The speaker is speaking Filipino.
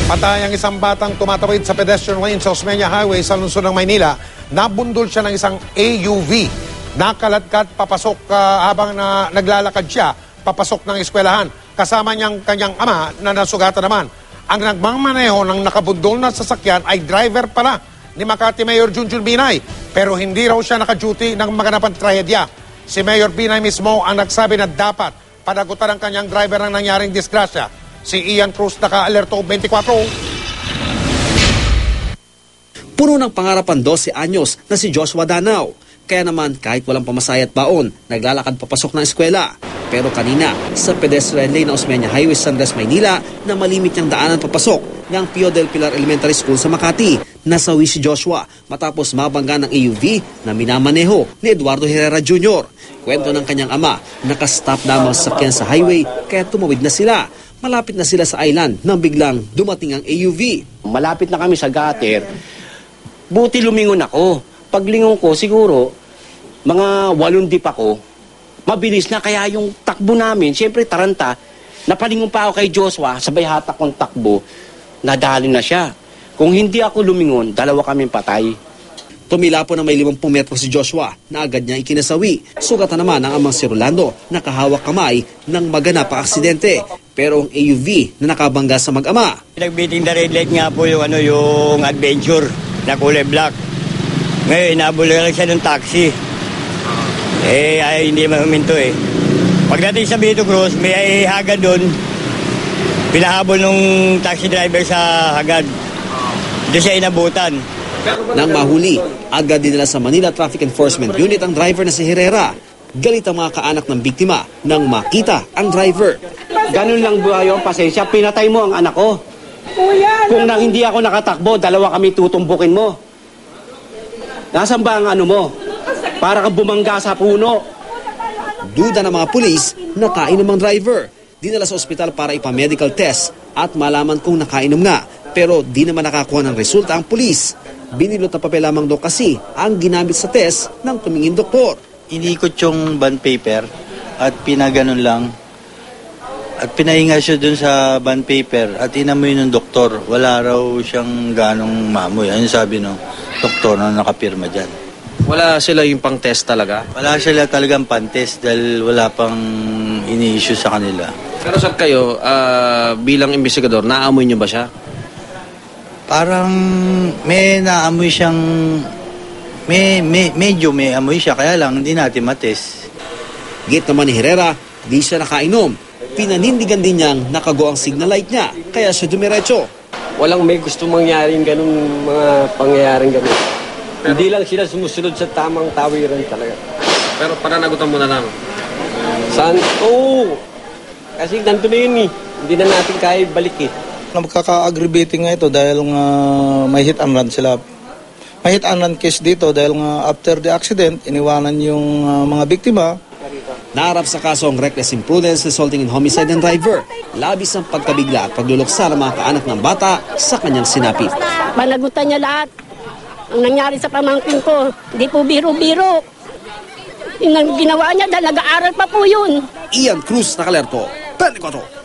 Patay ang isang batang tumatawid sa pedestrian lane sa Osmeña Highway sa lungsod ng Maynila. Nabundol siya ng isang AUV. Nakaladkad papasok habang naglalakad siya papasok ng eskwelahan. Kasama niyang kanyang ama na nasugatan naman. Ang nagmamaneho ng nakabundol na sasakyan ay driver pala ni Makati Mayor Junjun Binay. Pero hindi raw siya naka-duty ng maganapang trahedya. Si Mayor Binay mismo ang nagsabi na dapat panagutan ang kanyang driver ng nangyaring disgrasya. Si Ian Cruz, naka-alerto 24. Puno ng pangarapan 12 anyos na si Joshua Danao. Kaya naman kahit walang pamasaya at baon, naglalakad papasok ng eskwela. Pero kanina, sa pedestrian lane ng Osmeña Highway San Andres, Maynila, na malimit niyang daanan papasok ng Pio del Pilar Elementary School sa Makati. Nasawi si Joshua matapos mabangga ng AUV na minamaneho ni Eduardo Herrera Jr. Kwento ng kanyang ama, nakastop na ang sasakyan sa highway kaya tumawid na sila. Malapit na sila sa island nang biglang dumating ang AUV. Malapit na kami sa gutter. Buti lumingon ako. Paglingon ko, siguro, mga 8 dip ako, mabilis na. Kaya yung takbo namin, siyempre taranta, napalingon pa ako kay Joshua, sabay hatak kong takbo, nadali na siya. Kung hindi ako lumingon, 2 kaming patay. Tumila po na may 50 metro si Joshua na agad niya ikinasawi. Sugatan naman ang amang si Rolando, nakahawak kamay ng maganap ang aksidente. Pero ang AUV na nakabangga sa mag-ama. Nagbiting the red light nga po yung adventure na kulay black. Ngayon, inabula lang siya ng taxi. Hindi man huminto eh. Pagdating sa Vito Cruz, may hagad doon. Pinahabol nung taxi driver sa hagad. Doon siya inabutan. Nang mahuli, agad dinala sa Manila Traffic Enforcement Unit ang driver na si Herrera. Galit ang mga kaanak ng biktima nang makita ang driver. Ganun lang buhay yung pasensya, pinatay mo ang anak ko. Kung hindi ako nakatakbo, 2 kami tutumbukin mo. Nasaan ba ang ano mo? Para ka bumangga sa puno. Duda ng mga pulis, nakainom ang driver. Dinala sa ospital para ipa-medical test at malaman kung nakainom nga. Pero di naman nakakuha ng resulta ang pulis. Binilot na papel lamang daw kasi ang ginamit sa test ng tumingin doktor. Inikot yung bond paper at pinaganon lang. At pinahinga siya dun sa bond paper at inamoy ng doktor. Wala raw siyang ganong mamoy. Ano sabi ng doktor na nakapirma dyan? Wala sila yung pang-test talaga? Wala sila talagang pang-test dahil wala pang ini-issue sa kanila. Pero sir kayo, bilang investigador, naamoy niyo ba siya? Parang may naamoy siyang, medyo may amoy siya, kaya lang hindi natin matest. Gate naman ni Herrera, di siya nakainom. Pinanindigan din niyang nakago ang signal light niya, kaya siya dumiretso. Walang may gusto mangyaring ganun, mga pangyayaring ganun. Hindi lang sila sumusunod sa tamang tawiran talaga. Pero pananagutan mo na lang? Saan? Oo! Kasi nandun na yun eh. Hindi na natin kaya balik eh. Magkaka-aggravating nga ito dahil nga may hit and run sila. May hit and run case dito dahil nga after the accident, iniwanan yung mga biktima. Naharap sa kaso ang reckless imprudence resulting in homicide ng driver. Labis ang pagkabigla at pagluluksa ng mga kaanak ng bata sa kanyang sinapit. Panagutan niya lahat. Ang nangyari sa pamangkin ko, hindi po biro-biro. Yung ginawa niya dahil nag-aaral pa po yun. Ian Cruz, nakalerto, 24.